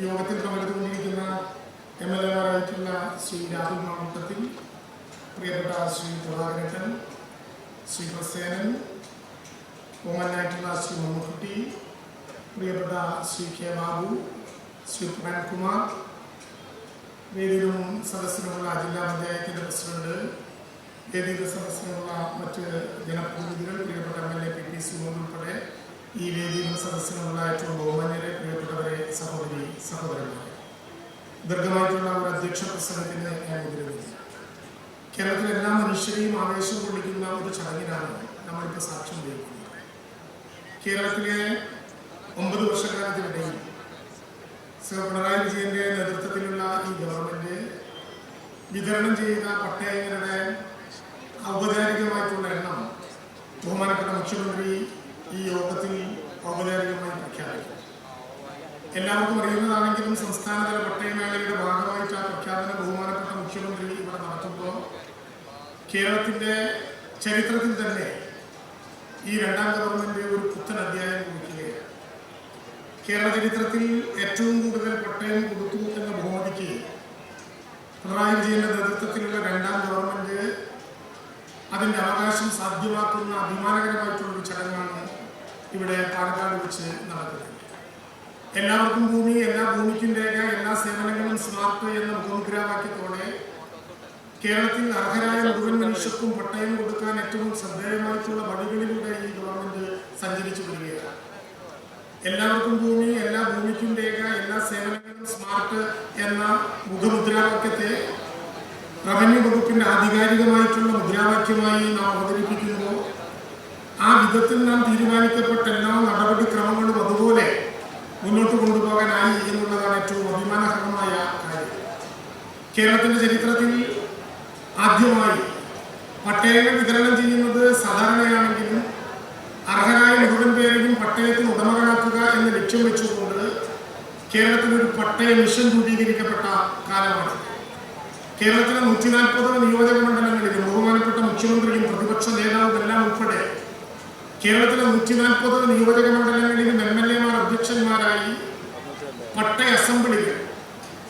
യോഗത്തിൽ പങ്കെടുത്തുകൊണ്ടിരിക്കുന്ന MLA-മാരായിട്ടുള്ള ശ്രീ രാഹുൽ മാവട്ടത്തിൽ, പ്രിയപ്പെട്ട ശ്രീ പ്രഭാകരൻ, ശ്രീ പ്രസേനൻ, ബഹുമാനായിട്ടുള്ള ശ്രീ മമ്മക്കുട്ടി, പ്രിയപ്പെട്ട ശ്രീ കെ ബാബു, ശ്രീ പ്രേംകുമാർ, വേദിയിലും സദസ്സിലുമുള്ള ജില്ലാ പഞ്ചായത്തിൻ്റെ പ്രസിഡന്റ്, വേദിയിലെ സദസ്സിലുള്ള മറ്റ് ജനപ്രതിനിധികൾ, പ്രിയപ്പെട്ട MLA PP സുമോൻ ഉൾപ്പെടെ ഈ വേദിയിലും സദസ്സിലുള്ള ഏറ്റവും ബഹുമാന്യരെ, പ്രിയപ്പെട്ടവരെ, സഹോദരി സഹോദരന്മാരെ, ദീർഘമായിട്ടുള്ള ഒരു അധ്യക്ഷ പ്രസംഗത്തിന് ഞാൻ മുതിരുന്നില്ല. കേരളത്തിലെ എല്ലാ മനുഷ്യരെയും ആവേശം കൊള്ളിക്കുന്ന ഒരു ചടങ്ങിനാണ് നമ്മളിപ്പോൾ സാക്ഷ്യം വഹിക്കുന്നത്. കേരളത്തിലെ 9 വർഷക്കാലത്തിനിടയിൽ സർ പിണറായി വിജയന്റെ നേതൃത്വത്തിലുള്ള ഈ ഗവൺമെന്റ് വിതരണം ചെയ്ത പട്ടയങ്ങളുടെ ഔപചാരികമായിട്ടുള്ള എണ്ണം ബഹുമാനപ്പെട്ട മുഖ്യമന്ത്രി ഈ യോഗത്തിൽ ഔപചാരികമായി പ്രഖ്യാപിക്കും. എല്ലാവർക്കും അറിയുന്നതാണെങ്കിലും സംസ്ഥാനതല പട്ടയമേളയുടെ ഭാഗമായിട്ട് ആ പ്രഖ്യാപനം ബഹുമാനപ്പെട്ട മുഖ്യമന്ത്രി ഇവിടെ നടത്തുമ്പോൾ കേരളത്തിന്റെ ചരിത്രത്തിൽ തന്നെ ഈ രണ്ടാം ഗവൺമെന്റ് ഒരു പുത്തൻ അധ്യായം കുറിക്കുകയാണ്. കേരള ചരിത്രത്തിൽ ഏറ്റവും കൂടുതൽ പട്ടയം കൊടുത്തു എന്ന ബഹുമതിക്ക് പിണറായി വിജയന്റെ നേതൃത്വത്തിലുള്ള രണ്ടാം ഗവൺമെന്റ് അതിന്റെ അവകാശം സാധ്യമാക്കുന്ന അഭിമാനകരമായിട്ടുള്ളൊരു ചടങ്ങാണ് ഇവിടെ പാലക്കാട് വെച്ച് നടക്കുന്നത്. എല്ലാവർക്കും ഭൂമി, എല്ലാ ഭൂമിക്കും രേഖ, എല്ലാ സേവനങ്ങളും സ്മാർട്ട് എന്ന മുഖമുദ്രാവാക്യത്തോടെ കേരളത്തിൽ അർഹരായ മുഴുവൻ മനുഷ്യർക്കും പട്ടയം കൊടുക്കാൻ ഏറ്റവും ശ്രദ്ധേയമായിട്ടുള്ള വഴികളിലൂടെ ഈ ഗവൺമെന്റ് സഞ്ചരിച്ചു വരികയാണ്. എല്ലാവർക്കും ഭൂമി, എല്ലാ ഭൂമിക്കും രേഖ, എല്ലാ സേവനങ്ങളും സ്മാർട്ട് എന്ന മുഖമുദ്രാവാക്യത്തെ റവന്യൂ വകുപ്പിന്റെ ആധികാരികമായിട്ടുള്ള മുദ്രാവാക്യമായി നാം അവതരിപ്പിക്കുമ്പോൾ ആ വിധത്തിൽ നാം തീരുമാനിക്കപ്പെട്ട എല്ലാ നടപടിക്രമങ്ങളും അതുപോലെ മുന്നോട്ട് കൊണ്ടുപോകാനായി എന്നുള്ളതാണ് ഏറ്റവും അഭിമാനകരമായ കാര്യം. കേരളത്തിന്റെ ചരിത്രത്തിൽ ആദ്യമായി പട്ടയങ്ങൾ വിതരണം ചെയ്യുന്നത് സാധാരണയാണെങ്കിലും അർഹരായ മുഴുവൻ പേരെയും പട്ടയത്തിന് ഉടമകളാക്കുക എന്ന ലക്ഷ്യം വെച്ചുകൊണ്ട് കേരളത്തിൽ ഒരു പട്ടയ മിഷൻ രൂപീകരിക്കപ്പെട്ട കാലമാണ്. കേരളത്തിലെ 140 നിയോജക മണ്ഡലങ്ങളിലും ബഹുമാനപ്പെട്ട മുഖ്യമന്ത്രിയും പ്രതിപക്ഷ നേതാവും എല്ലാം ഉൾപ്പെടെ കേരളത്തിലെ 140 നിയോജക മണ്ഡലങ്ങളിലും MLA-മാർ അധ്യക്ഷന്മാരായി പട്ടയ അസംബ്ലികൾ,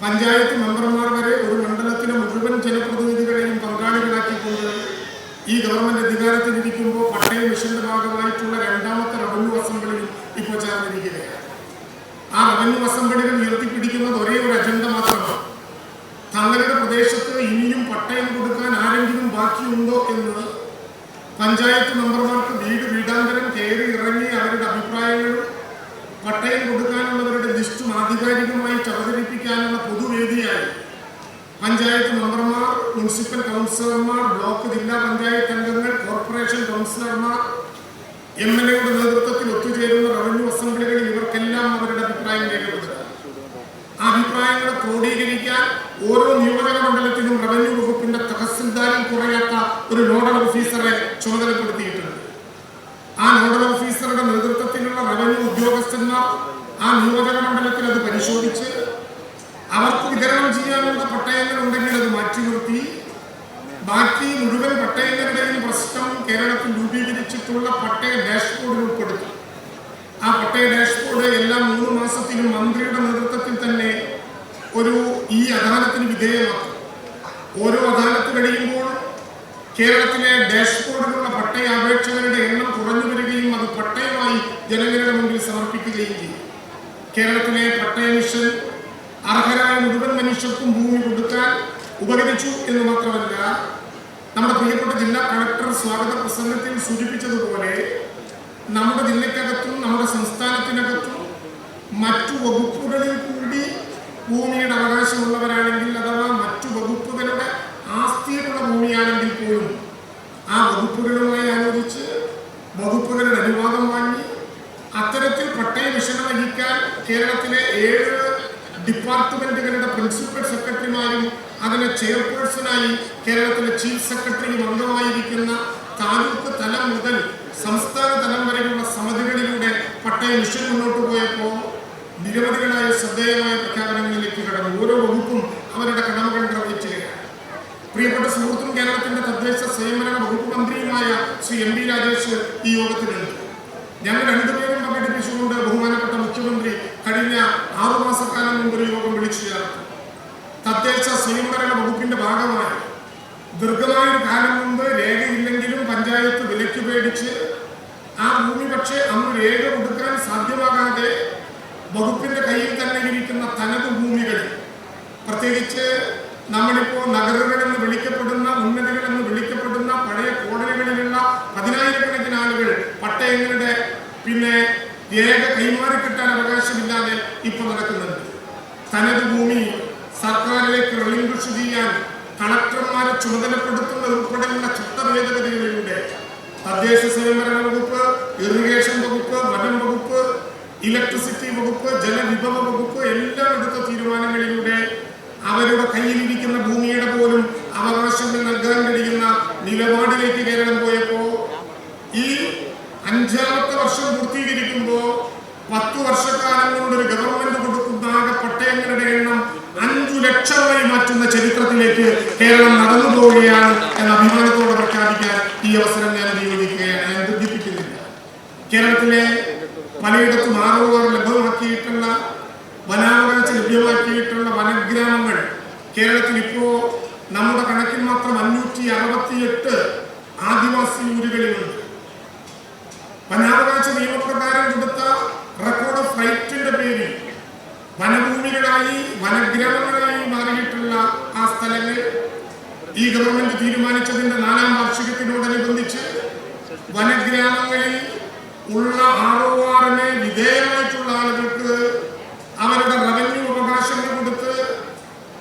പഞ്ചായത്ത് മെമ്പർമാർ വരെ ഒരു മണ്ഡലത്തിലെ മുഴുവൻ ജനപ്രതിനിധികളെയും പങ്കാളികളാക്കിക്കൊണ്ട് ഈ ഗവൺമെന്റ് അധികാരത്തിലിരിക്കുമ്പോൾ പട്ടയ മിഷന്റെ ഭാഗമായിട്ടുള്ള രണ്ടാമത്തെ റവന്യൂ അസംബ്ലിയിൽ ഇപ്പോൾ ചേർന്നിരിക്കുകയാണ്. ആ റവന്യൂ അസംബ്ലികൾ ഉയർത്തിപ്പിടിക്കുന്നത് ഒരേ ഒരു അജണ്ട മാത്രമാണ്. തങ്ങളുടെ പ്രദേശത്ത് ഇനിയും പട്ടയം കൊടുക്കാൻ ആരെങ്കിലും ബാക്കിയുണ്ടോ എന്ന് പഞ്ചായത്ത് മെമ്പർമാർക്ക് വീടാന്തരം കയറി ഇറങ്ങി അവരുടെ അഭിപ്രായങ്ങളും പട്ടയം കൊടുക്കാനുള്ളവരുടെ ലിസ്റ്റും ആധികാരികമായിട്ട് അവതരിപ്പിക്കാനുള്ള പൊതുവേദിയായി പഞ്ചായത്ത് മെമ്പർമാർ, മുനിസിപ്പൽ കൗൺസിലർമാർ, ബ്ലോക്ക് ജില്ലാ പഞ്ചായത്ത് അംഗങ്ങൾ, കോർപ്പറേഷൻ കൗൺസിലർമാർ, MLA-യുടെ നേതൃത്വത്തിൽ ഒത്തുചേരുന്ന റവന്യൂ അസംബ്ലികളിൽ ഇവർക്കെല്ലാം അവരുടെ അഭിപ്രായം രേഖപ്പെടുത്തുക. ആ അഭിപ്രായങ്ങളെ ക്രോഡീകരിക്കാൻ ഓരോ നിയോജക മണ്ഡലത്തിലും റവന്യൂ വകുപ്പിന്റെ തഹസിൽദാരിൽ കുറയാത്ത ഒരു നോഡൽ ഓഫീസറെ ചുമതലപ്പെടുത്തിയിട്ടുണ്ട്. ആ നോഡൽ ഓഫീസറുടെ നേതൃത്വത്തിലുള്ള റവന്യൂ ഉദ്യോഗസ്ഥന്മാർ ആ നിയോജക മണ്ഡലത്തിൽ അത് പരിശോധിച്ച് അവർക്ക് വിതരണം ചെയ്യാനുള്ള പട്ടയങ്ങൾ ഉണ്ടെങ്കിൽ അത് മാറ്റി നിർത്തി ബാക്കി മുഴുവൻ പട്ടയങ്ങളുടെയും പ്രശ്നം കേരളത്തിൽ രൂപീകരിച്ചിട്ടുള്ള പട്ടയ ഡാഷ്ബോർഡിൽ ഉൾപ്പെടുത്തി. ആ പട്ടയ ഡാഷ്ബോർഡ് എല്ലാ 3 മാസത്തിലും മന്ത്രിയുടെ നേതൃത്വത്തിൽ തന്നെ ഈ അദാലത്തിന് വിധേയമാക്കും. ഓരോ അദാലത്ത് കഴിയുമ്പോൾ കേരളത്തിലെ ഡാഷ്ബോർഡിലുള്ള പട്ടയ അപേക്ഷകരുടെ എണ്ണം കുറഞ്ഞു വരികയും അത് പട്ടയമായി ജനങ്ങളുടെ മുമ്പിൽ സമർപ്പിക്കുകയും ചെയ്യും. കേരളത്തിലെ പട്ടയ മിഷൻ അർഹരായ മുഴുവൻ മനുഷ്യർക്കും ഭൂമി കൊടുക്കാൻ ഉപകരിച്ചു എന്ന് മാത്രമല്ല, നമ്മുടെ പ്രിയപ്പെട്ട ജില്ലാ കളക്ടർ സ്വാഗത പ്രസംഗത്തിൽ സൂചിപ്പിച്ചതുപോലെ നമ്മുടെ ജില്ലയ്ക്കകത്തും നമ്മുടെ സംസ്ഥാനത്തിനകത്തും മറ്റു വകുപ്പുകളിൽ കൂടി ഭൂമിയുടെ അവകാശമുള്ളവരാണെങ്കിൽ അഥവാ മറ്റു വകുപ്പുകളുടെ ആസ്തിയിലുള്ള ഭൂമിയാണെങ്കിൽ പോലും ആ വകുപ്പുകളുമായി ആലോചിച്ച് വകുപ്പുകളുടെ അനുവാദം വാങ്ങി അത്തരത്തിൽ പട്ടയ മിഷൻ വഹിക്കാൻ കേരളത്തിലെ 7 ഡിപ്പാർട്ട്മെന്റുകളുടെ പ്രിൻസിപ്പൽ സെക്രട്ടറിമാരും അതിന് ചെയർപേഴ്സണായി കേരളത്തിലെ ചീഫ് സെക്രട്ടറിയും അംഗമായിരിക്കുന്ന താലൂക്ക് തലം മുതൽ സംസ്ഥാന തലം വരെയുള്ള സമിതികളിലൂടെ പട്ടയ മിഷൻ മുന്നോട്ട് പോയപ്പോൾ നിരവധികളായ ശ്രദ്ധേയമായ പ്രഖ്യാപനങ്ങളിലേക്ക് കടന്നു. ഓരോ വകുപ്പും അവരുടെ കടമകൾ നിർവഹിക്കുകയാണ്. പ്രിയപ്പെട്ട സുഹൃത്തും കേരളത്തിന്റെ തദ്ദേശ സ്വയംഭരണ വകുപ്പ് മന്ത്രിയുമായ ശ്രീ MB രാജേഷ് ഈ യോഗത്തിലുണ്ട്. ഞങ്ങൾ രണ്ടുപേരും പങ്കെടുപ്പിച്ചുകൊണ്ട് ബഹുമാനപ്പെട്ട മുഖ്യമന്ത്രി കഴിഞ്ഞ തദ്ദേശ സ്വയംഭരണ വകുപ്പിന്റെ ഭാഗമായി ദീർഘമായൊരു കാലം മുമ്പ് രേഖയില്ലെങ്കിലും പഞ്ചായത്ത് വിലയ്ക്ക് മേടിച്ച് ആ ഭൂമി പക്ഷേ അന്ന് രേഖ കൊടുക്കാൻ സാധ്യമാകാതെ വകുപ്പിന്റെ കയ്യിൽ തന്നെ ഇരിക്കുന്ന തനത് ഭൂമികൾ, പ്രത്യേകിച്ച് നമ്മളിപ്പോ നഗരങ്ങൾ എന്ന് വിളിക്കപ്പെടുന്ന, ഉന്നതികൾ എന്ന് വിളിക്കപ്പെടുന്ന പഴയ കോടതികളിലുള്ള 10,000-കണക്കിന് ആളുകൾ പട്ടയങ്ങളുടെ രേഖ കൈമാറി കിട്ടാൻ അവകാശമില്ലാതെ ഇപ്പൊ നടക്കുന്നുണ്ട്. തനത് ഭൂമി സർക്കാരിലേക്ക് റിലിംഗ്വിഷ് ചെയ്യാൻ കളക്ടർമാരെ ചുമതലപ്പെടുത്തുന്നത് ഉൾപ്പെടെയുള്ള ചട്ടഭേദഗതികളിലൂടെ തദ്ദേശ സ്വയംഭരണ വകുപ്പ്, ഇറിഗേഷൻ വകുപ്പ്, വനം വകുപ്പ്, ഇലക്ട്രിസിറ്റി വകുപ്പ്, ജലവിഭവ വകുപ്പ് എല്ലാം എടുത്ത തീരുമാനങ്ങളിലൂടെ അവരുടെ കയ്യിലിരിക്കുന്ന ഭൂമിയുടെ പോലും അവകാശങ്ങൾ നൽകാൻ കഴിയുന്ന നിലപാടിലേക്ക് കേരളം പോയപ്പോ ഈ 5ാമത്തെ വർഷം പൂർത്തീകരിക്കുമ്പോ 10 വർഷക്കാലം കൊണ്ടൊരു ഗവൺമെന്റ് കൊടുക്കുന്ന ആകെ പട്ടയങ്ങളുടെ എണ്ണം 5 ലക്ഷമായി മാറ്റുന്ന ചരിത്രത്തിലേക്ക് കേരളം നടന്നു പോവുകയാണ് എന്ന അഭിമാനത്തോടെ പ്രഖ്യാപിക്കാൻ ഈ അവസരം ഞാൻ ഉപയോഗിക്കുകയാണ്. ഞാൻ ദുഃഖിപ്പിക്കുന്നില്ല. കേരളത്തിലെ പലയിടത്തും ആരോപണം ലഭ്യമാക്കിയിട്ടുള്ള, വനാവകാശം ലഭ്യമാക്കിയിട്ടുള്ള വനഗ്രാമങ്ങൾ കേരളത്തിൽ ഇപ്പോ നമ്മുടെ കണക്കിൽ മാത്രം 568 ആദിവാസി ഊരുകളിലുണ്ട്. വനാവകാശ നിയമപ്രകാരം കൊടുത്ത റെക്കോർഡ് ഓഫ് റൈറ്റിന്റെ പേരിൽ വനഭൂമികളായി, വനഗ്രാമങ്ങളായി മാറിയിട്ടുള്ള ആ സ്ഥലങ്ങൾ ഈ ഗവൺമെന്റ് തീരുമാനിച്ചതിന്റെ 4ാം വാർഷികത്തിനോടനുബന്ധിച്ച് വനഗ്രാമങ്ങളിൽ ഉള്ള ആർഒആറിന് വിധേയമായിട്ടുള്ള ആളുകൾക്ക് അവരുടെ റവന്യൂ അവകാശങ്ങൾ കൊടുത്ത്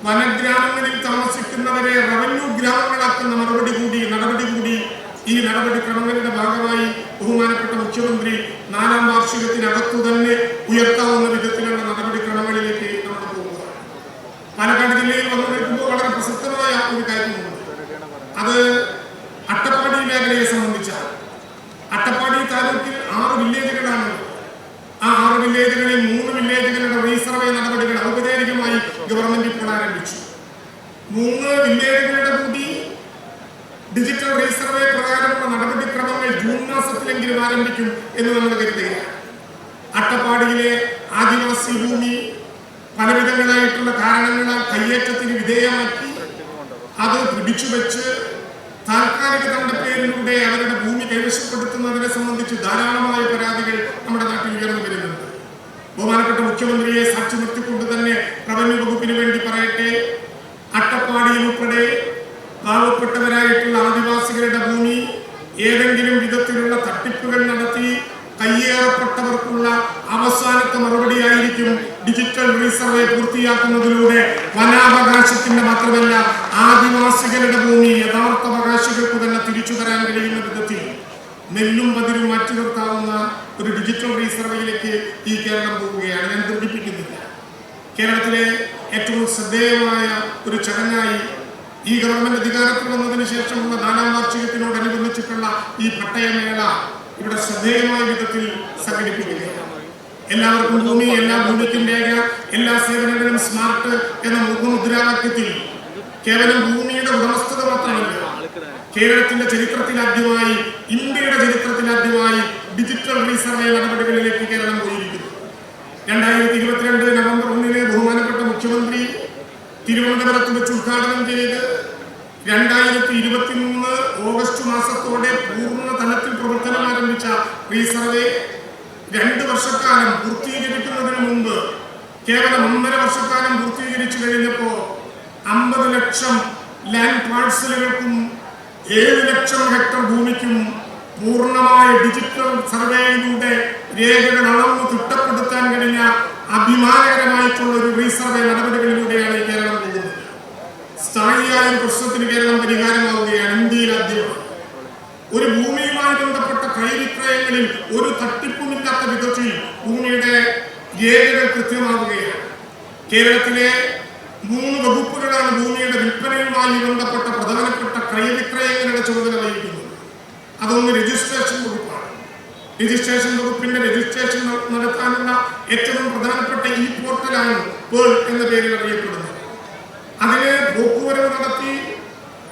വനഗ്രാമങ്ങളിൽ താമസിക്കുന്നവരെ റവന്യൂ ഗ്രാമങ്ങളാക്കുന്ന നടപടി കൂടി ഈ നടപടിക്രമങ്ങളുടെ ഭാഗമായി ബഹുമാനപ്പെട്ട മുഖ്യമന്ത്രി 4ാം വാർഷികത്തിനകത്തു തന്നെ ഉയർത്താവുന്ന വിധത്തിലുള്ള നടപടിക്രമങ്ങളിലേക്ക് നമ്മൾ പോകുക. പാലക്കാട് ജില്ലയിൽ വന്നു നിൽക്കുമ്പോൾ വളരെ പ്രസക്തമായ ഒരു കാര്യമുണ്ട്. അത് അട്ടപ്പാടി മേഖലയെ സംബന്ധിച്ചാണ്. അട്ടപ്പാടി താലൂക്കിൽ 6 വില്ലേജുകളാണ്. ആ 6 വില്ലേജുകളിൽ 3 വില്ലേജുകളുടെ റീസർവേ നടപടികൾ ഔപചാരികമായി ഗവൺമെന്റ് ഇപ്പോൾ ആരംഭിച്ചു. 3 വില്ലേജുകളുടെ കൂടി ഡിജിറ്റൽ റീസർവേ പ്രകാരമുള്ള നടപടിക്രമങ്ങൾ ജൂൺ മാസത്തിലെങ്കിലും ആരംഭിക്കും എന്ന് നമ്മൾ കരുതുകയാണ്. അട്ടപ്പാടിയിലെ ആദിവാസി ഭൂമി പലവിധങ്ങളായിട്ടുള്ള കാരണങ്ങളാൽ കയ്യേറ്റത്തിന് വിധേയമാക്കി അത് പിടിച്ചുവെച്ച് താൽക്കാലിക തണ്ടപ്പേരിലൂടെ അവരുടെ ഭൂമി കൈവശപ്പെടുത്തുന്നതിനെ സംബന്ധിച്ച് ധാരാളമായ പരാതികൾ നമ്മുടെ നാട്ടിൽ ഉയർന്നു വരുന്നുണ്ട്. ബഹുമാനപ്പെട്ട മുഖ്യമന്ത്രിയെ സാക്ഷി നിർത്തിക്കൊണ്ട് തന്നെ റവന്യൂ വകുപ്പിന് വേണ്ടി പറയട്ടെ, അട്ടപ്പാടിയിൽ ഉൾപ്പെടെ പാവപ്പെട്ടവരായിട്ടുള്ള ആദിവാസികളുടെ ഭൂമി ഏതെങ്കിലും വിധത്തിലുള്ള തട്ടിപ്പുകൾ നടത്തി കയ്യേറപ്പെട്ടവർക്കുള്ള അവസാനത്തെ മറുപടിയായിരിക്കും ഡിജിറ്റൽ റീസർവേ പൂർത്തിയാക്കുന്നതിലൂടെ വനാവകാശത്തിന്റെ മാത്രമല്ല ആദിവാസികളുടെ ഭൂമി യഥാർത്ഥ അവകാശികൾക്ക് തന്നെ തിരിച്ചു തരാൻ കഴിയുന്ന വിധത്തിൽ നെല്ലും പതിരും മാറ്റി നിർത്താവുന്ന ഒരു ഡിജിറ്റൽ റീസർവേയിലേക്ക് ഈ കേരളം പോവുകയാണ്. ഞാൻ ദുഃഖിപ്പിക്കുന്നില്ല. കേരളത്തിലെ ഏറ്റവും ശ്രദ്ധേയമായ ഒരു ചടങ്ങായി ഈ ഗവൺമെന്റ് അധികാരത്തിൽ വന്നതിന് ശേഷമുള്ള 4ാം വാർഷികത്തിനോടനുബന്ധിച്ചിട്ടുള്ള ഈ പട്ടയമേള ഇവിടെ ശ്രദ്ധേയമായ വിധത്തിൽ സംഘടിപ്പിക്കുകയാണ്. എല്ലാവർക്കും ഭൂമി, എല്ലാ ഭൂമിക്കും രേഖ, എല്ലാ സേവനങ്ങളും സ്മാർട്ട് എന്ന മുദ്രാവാക്യത്തിൽ കേവലം ഭൂമിയുടെ ഉടമസ്ഥത മാത്രമല്ല, കേരളത്തിന്റെ ചരിത്രത്തിലാദ്യമായി, ഇന്ത്യയുടെ ചരിത്രത്തിലാദ്യമായി ഡിജിറ്റൽ റീസർവേ നടപടികളിലേക്ക് കേരളം പോയിരിക്കുന്നു. 2022 നവംബർ 1-ന് ബഹുമാനപ്പെട്ട മുഖ്യമന്ത്രി തിരുവനന്തപുരത്ത് വെച്ച് ഉദ്ഘാടനം ചെയ്ത് 2023 ഓഗസ്റ്റ് മാസത്തോടെ പൂർണ്ണ തലത്തിൽ പ്രവർത്തനം ആരംഭിച്ച റീസർവേ 2 വർഷക്കാലം പൂർത്തീകരിക്കുന്നതിന് മുമ്പ് കേവലം 1.5 വർഷക്കാലം പൂർത്തീകരിച്ചു കഴിഞ്ഞപ്പോ 50 ലക്ഷം ലാൻഡ് പാഴ്സലുകൾക്കും 7 ലക്ഷം ഹെക്ടർ ഭൂമിക്കും പൂർണ്ണമായ ഡിജിറ്റൽ സർവേയിലൂടെ രേഖകൾ അളന്ന് തിട്ടപ്പെടുത്താൻ കഴിഞ്ഞ അഭിമാനകരമായിട്ടുള്ള ഒരു റീസർവേ നടപടികളിലൂടെയാണ് കേരളം പോകുന്നത്. സ്ഥായിയായ ഒരു പ്രശ്നത്തിന് കേരളം പരിഹാരമാവുകയാണ്. ഇന്ത്യയിൽ ആദ്യമായി ഒരു ഭൂമിയുമായി ബന്ധപ്പെട്ട ക്രയവിക്രയങ്ങളിൽ ഒരു തട്ടിപ്പുമില്ലാത്ത വിധത്തിൽ ഭൂമിയുടെ രേഖകൾ കൃത്യമാവുകയാണ്. കേരളത്തിലെ 3 വകുപ്പുകളാണ് ഭൂമിയുടെ വിൽപ്പനയുമായി ബന്ധപ്പെട്ട പ്രധാനപ്പെട്ട ക്രയവിക്രയങ്ങളുടെ ചുമതല വഹിക്കുന്നത്. അതൊന്ന് രജിസ്ട്രേഷൻ വകുപ്പാണ്. രജിസ്ട്രേഷൻ വകുപ്പിന്റെ രജിസ്ട്രേഷൻ നടത്താനുള്ള ഏറ്റവും പ്രധാനപ്പെട്ട ഈ പോർട്ടലാണ് പേൾ എന്ന പേരിൽ അറിയപ്പെടുന്നത്. അതിന് പോക്കുവരവ് നടത്തി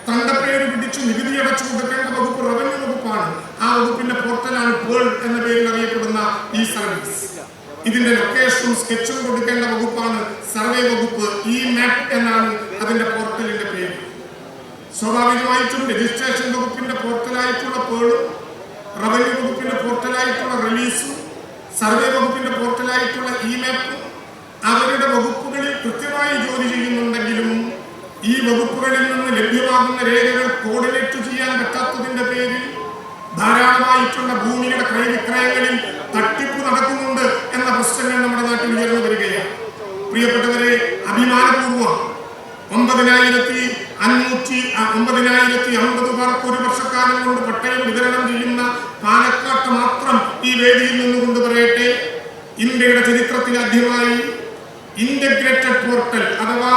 തണ്ടപ്പേര് പിടിച്ച് നികുതി അടച്ചു കൊടുക്കേണ്ട വകുപ്പ് റവന്യൂ വകുപ്പാണ്. ആ വകുപ്പിന്റെ പോർട്ടലാണ് പേൾ എന്ന പേരിൽ അറിയപ്പെടുന്ന ഈ സർവീസ്. ഇതിന്റെ ലൊക്കേഷനും സ്കെച്ചും കൊടുക്കേണ്ട വകുപ്പാണ് സർവേ വകുപ്പ്. ഈ മാപ്പ് എന്നാണ് അതിന്റെ പോർട്ടലിന്റെ പേര്. സ്വാഭാവികമായിട്ടും രജിസ്ട്രേഷൻ വകുപ്പിന്റെ പോർട്ടലായിട്ടുള്ള പേളും റവന്യൂ വകുപ്പിന്റെ പോർട്ടലായിട്ടുള്ള റിലീസും സർവേ വകുപ്പിന്റെ പോർട്ടലായിട്ടുള്ള ഇമാപ്പും അവരുടെ വകുപ്പുകളിൽ കൃത്യമായി ജോലി ചെയ്യുന്നുണ്ടെങ്കിലും ഈ വകുപ്പുകളിൽ നിന്ന് ലഭ്യമാകുന്ന രേഖകൾ കോർഡിനേറ്റ് ചെയ്യാൻ പറ്റാത്തതിന്റെ പേരിൽ ധാരാളമായിട്ടുള്ള ഭൂമിയുടെ ക്രയവിക്രയങ്ങളിൽ തട്ടിപ്പ് നടക്കുന്നുണ്ട് എന്ന പ്രശ്നങ്ങൾ നമ്മുടെ നാട്ടിൽ ഉയർന്നു വരികയാണ്. പ്രിയപ്പെട്ടവരെ, അഭിമാനപൂർവ്വം 9,550 പേർക്ക് ഒരു വർഷക്കാലം കൊണ്ട് പട്ടയം വിതരണം ചെയ്യുന്ന പാലക്കാട്ട് മാത്രം ഈ വേദിയിൽ നിന്നുകൊണ്ട് പറയട്ടെ, ഇന്ത്യയുടെ ചരിത്രത്തിൽ ആദ്യമായി ഇന്റഗ്രേറ്റഡ് പോർട്ടൽ അഥവാ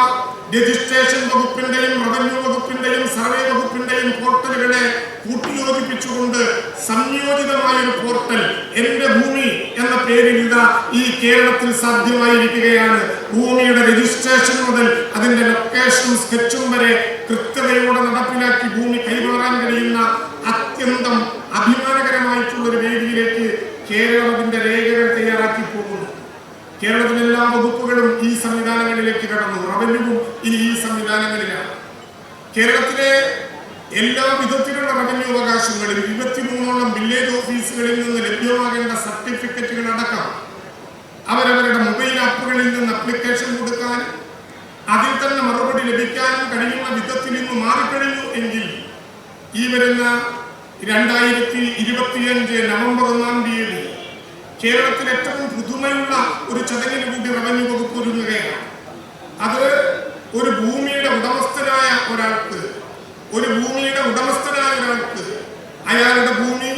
രജിസ്ട്രേഷൻ വകുപ്പിന്റെയും റവന്യൂ വകുപ്പിന്റെയും സർവേ വകുപ്പിന്റെയും പോർട്ടലുകളെ കൂട്ടിയോജിപ്പിച്ചുകൊണ്ട് സംയോജിതമായ ഒരു പോർട്ടൽ എന്റെ ഭൂമി എന്ന പേരിൽ ഈ കേരളത്തിൽ സാധ്യമായിരിക്കുകയാണ്. ഭൂമിയുടെ രജിസ്ട്രേഷൻ മുതൽ അതിന്റെ ലൊക്കേഷനും സ്കെച്ചും വരെ കൃത്യതയോടെ നടപ്പിലാക്കി ഭൂമി കൈമാറാൻ കഴിയുന്ന അത്യന്തം അഭിമാനകരമായിട്ടുള്ള ഒരു വേദിയിലേക്ക് കേരളം അതിന്റെ രേഖകൾ തയ്യാറാക്കി പോകുന്നു. കേരളത്തിലെ എല്ലാ വകുപ്പുകളും ഈ സംവിധാനങ്ങളിലേക്ക് കടന്നു. റവന്യൂവും ഇനി ഈ സംവിധാനങ്ങളിലാണ്. കേരളത്തിലെ എല്ലാ വിധത്തിലുള്ള റവന്യൂ അവകാശങ്ങളും 23ഓളം വില്ലേജ് ഓഫീസുകളിൽ നിന്ന് ലഭ്യമാകേണ്ട സർട്ടിഫിക്കറ്റുകൾ അടക്കം അവരവരുടെ മൊബൈൽ ആപ്പുകളിൽ നിന്ന് അപ്ലിക്കേഷൻ കൊടുക്കാൻ അതിൽ തന്നെ മറുപടി ലഭിക്കാനും കഴിയുന്ന വിധത്തിൽ ഇന്ന് മാറിക്കഴിഞ്ഞു എങ്കിൽ ഈ വരുന്ന 2025 നവംബർ 1-ാം തീയതി കേരളത്തിൽ ഏറ്റവും പുതുമയുള്ള ഒരു ചടങ്ങിന് കൂടി റവന്യൂ വകുപ്പ് ഒരുങ്ങുകയാണ്. അത് ഒരു ഭൂമിയുടെ ഉടമസ്ഥനായ ഒരാൾക്ക് അയാളുടെ ഭൂമി,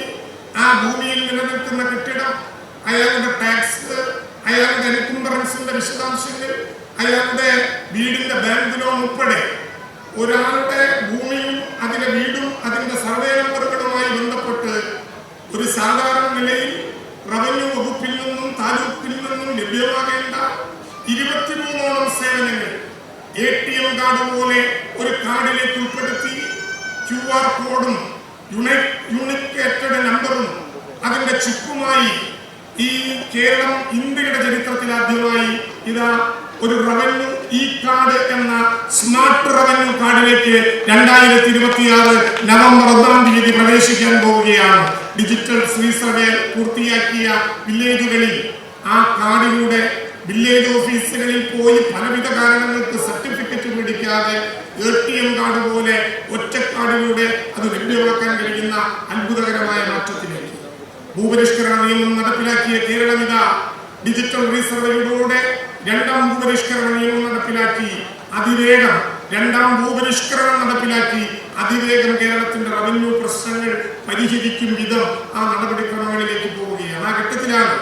ആ ഭൂമിയിൽ നിലനിൽക്കുന്ന കെട്ടിടം, അയാളുടെ ടാക്സ്, അയാളുടെ എൻകുംബറൻസിന്റെ വിശദാംശങ്ങൾ, അയാളുടെ വീടിന്റെ ബാങ്ക് ലോൺ ഉൾപ്പെടെ ഒരാളുടെ ഭൂമിയും അതിന്റെ വീടും അതിന്റെ സർവേ നമ്പറുകളുമായി ബന്ധപ്പെട്ട് ഒരു സാധാരണ നിലയിൽ റവന്യൂ വകുപ്പിൽ നിന്നും താലൂക്കിൽ നിന്നും ലഭ്യമാകേണ്ട 23ഓളം സേവനങ്ങൾ ATM കാർഡ് പോലെ ഒരു കാർഡിലേക്ക് ഉൾപ്പെടുത്തി QR കോഡും യൂണിക്കേറ്റഡ് നമ്പറും അതിന്റെ ചിപ്പുമായി ഈ കേരളം ഇന്ത്യയുടെ ചരിത്രത്തിൽ ആദ്യമായി ഒരു റവന്യൂ ഇ കാർഡ് എന്ന സ്മാർട്ട് റവന്യൂ കാർഡിലേക്ക് 2026 നവംബർ 1-ാം തീയതി പ്രവേശിക്കാൻ പോവുകയാണ്. ഡിജിറ്റൽ സർവേ പൂർത്തിയാക്കിയ വില്ലേജുകളിൽ ആ കാർഡിലൂടെ വില്ലേജ് ഓഫീസുകളിൽ പോയി പലവിധ കാരണങ്ങൾക്ക് സർട്ടിഫിക്കറ്റ് മേടിക്കാതെ ATM കാർഡ് പോലെ ഒറ്റ കാർഡിലൂടെ അത് ലഭ്യമാക്കാൻ കഴിയുന്ന അത്ഭുതകരമായ മാറ്റത്തിലേക്ക് ഭൂപരിഷ്കരണ നിയമം നടപ്പിലാക്കിയ കേരളം ഡിജിറ്റൽ റീസർവേയിലൂടെ 2ാം ഭൂപരിഷ്കരണ നിയമം നടപ്പിലാക്കി അതിവേഗം 2ാം ഭൂപരിഷ്കരണം നടപ്പിലാക്കി അതിവേഗം കേരളത്തിന്റെ റവന്യൂ പ്രശ്നങ്ങൾ പരിഹരിക്കും വിധം ആ നടപടിക്രമങ്ങളിലേക്ക് പോവുകയാണ്. ആ ഘട്ടത്തിലാണ്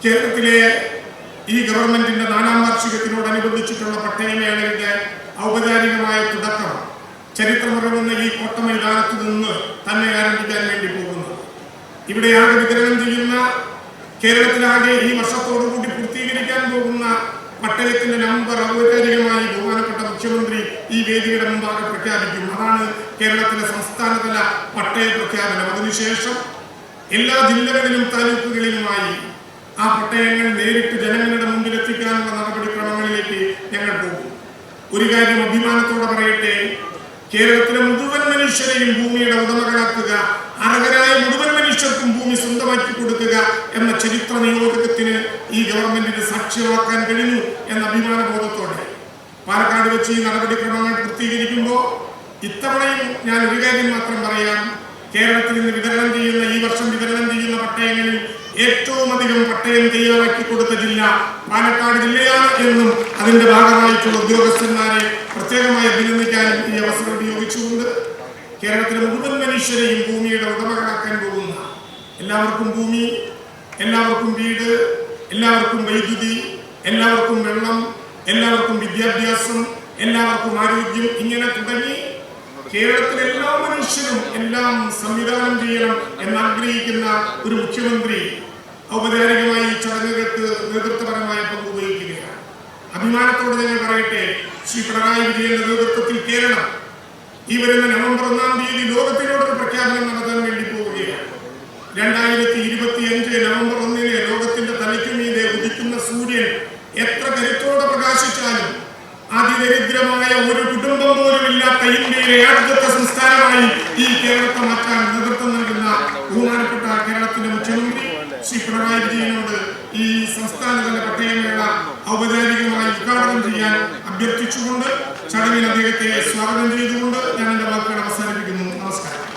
കേരളത്തിലെ ഈ ഗവൺമെന്റിന്റെ 4ാം വാർഷികത്തിനോടനുബന്ധിച്ചിട്ടുള്ള പട്ടയമേളയുടെ ഔപചാരികമായ തുടക്കം ചരിത്രമറിയുന്ന ഈ കോട്ട മൈതാനത്ത് നിന്ന് തന്നെ ആരംഭിക്കാൻ വേണ്ടി പോകുന്നത്. ഇവിടെ ആകെ വിതരണം ചെയ്യുന്ന കേരളത്തിലാകെ ഈ വർഷത്തോടുകൂടി പൂർത്തീകരിക്കാൻ പോകുന്ന പട്ടയത്തിന്റെ നമ്പർ ഔപചാരികമായി ബഹുമാനപ്പെട്ട മുഖ്യമന്ത്രി ഈ വേദിയുടെ മുമ്പാകെ പ്രഖ്യാപിക്കും. അതാണ് കേരളത്തിലെ സംസ്ഥാനതല പട്ടയ പ്രഖ്യാപനം. അതിനുശേഷം എല്ലാ ജില്ലകളിലും താലൂക്കുകളിലുമായി ആ പട്ടയങ്ങൾ നേരിട്ട് ജനങ്ങളുടെ മുമ്പിൽ എത്തിക്കാനുള്ള നടപടിക്രമങ്ങളിലേക്ക് ഞങ്ങൾ പോകും. ഒരു കാര്യം അഭിമാനത്തോടെ പറയട്ടെ, കേരളത്തിലെ മുഴുവൻ മനുഷ്യരെയും ഭൂമിയുടെ ഉടമകളാക്കുക, അർഹരായ മുഴുവൻ മനുഷ്യർക്കും ഭൂമി സ്വന്തമാക്കി കൊടുക്കുക എന്ന ചരിത്ര നിയോഗത്തിന് ഈ ഗവൺമെന്റിന് സാക്ഷ്യമാക്കാൻ കഴിഞ്ഞു എന്ന അഭിമാനബോധത്തോടെ പാലക്കാട് വെച്ച് ഈ നടപടിക്രമങ്ങൾ പൂർത്തീകരിക്കുമ്പോൾ ഇത്തവണയും ഞാൻ ഒരു കാര്യം മാത്രം പറയാം. കേരളത്തിൽ നിന്ന് ഈ വർഷം വിതരണം ചെയ്യുന്ന പട്ടയങ്ങളിൽ ഏറ്റവും അധികം പട്ടയം തയ്യാറാക്കി കൊടുത്ത ജില്ല പാലക്കാട് ജില്ലയാണ് എന്നും അതിന്റെ ഭാഗമായിട്ടുള്ള ഉദ്യോഗസ്ഥന്മാരെ പ്രത്യേകമായി അഭിനന്ദിക്കാനും ഈ അവസരം ഉപയോഗിച്ചുകൊണ്ട് കേരളത്തിലെ മുഴുവൻ മനുഷ്യരെയും ഭൂമിയുടെ ഉടമകളാക്കാൻ പോകുന്ന എല്ലാവർക്കും ഭൂമി, എല്ലാവർക്കും വീട്, എല്ലാവർക്കും വൈദ്യുതി, എല്ലാവർക്കും വെള്ളം, എല്ലാവർക്കും വിദ്യാഭ്യാസം, എല്ലാവർക്കും ആരോഗ്യം, ഇങ്ങനെ തുടങ്ങി കേരളത്തിലെ എല്ലാ മനുഷ്യരും എല്ലാം സംവിധാനം ചെയ്യണം എന്നാഗ്രഹിക്കുന്ന ഒരു മുഖ്യമന്ത്രി ഔപചാരികമായി ഈ ചടങ്ങുകൾക്ക് നേതൃത്വപരമായ പങ്ക് വഹിക്കുകയാണ്. അഭിമാനത്തോടെ ഞങ്ങൾ പറയട്ടെ, ശ്രീ പിണറായി വിജയന്റെ നേതൃത്വത്തിൽ കേരളം ഈ വരുന്ന നവംബർ 1-ാം തീയതി ലോകത്തിനോടൊരു പ്രഖ്യാപനം നടത്താൻ വേണ്ടി പോവുകയാണ്. 2025 നവംബർ 1-ന് ലോകത്തിന്റെ തലയ്ക്കുമീതെ ഉദിക്കുന്ന സൂര്യൻ എത്ര കരുത്തോടെ പ്രകാശിച്ചാലും അതിദരിദ്രമായ ഒരു കുടുംബം പോലും ഇല്ലാത്ത ഇന്ത്യയിലെ ആദ്യത്തെ സംസ്ഥാനമായി ഈ കേരളത്തെ മാറ്റാൻ നേതൃത്വം നൽകുന്ന ബഹുമാനപ്പെട്ട കേരളത്തിന്റെ മുഖ്യമന്ത്രി ശ്രീ പിണറായി വിജയനോട് ഈ സംസ്ഥാനതല പട്ടയമേള ഔപചാരികമായി ഉദ്ഘാടനം ചെയ്യാൻ അഭ്യർത്ഥിച്ചുകൊണ്ട് ചടങ്ങിൽ അദ്ദേഹത്തെ സ്വാഗതം ചെയ്തുകൊണ്ട് ഞാൻ എന്റെ വാക്കുകൾ അവസാനിപ്പിക്കുന്നു. നമസ്കാരം.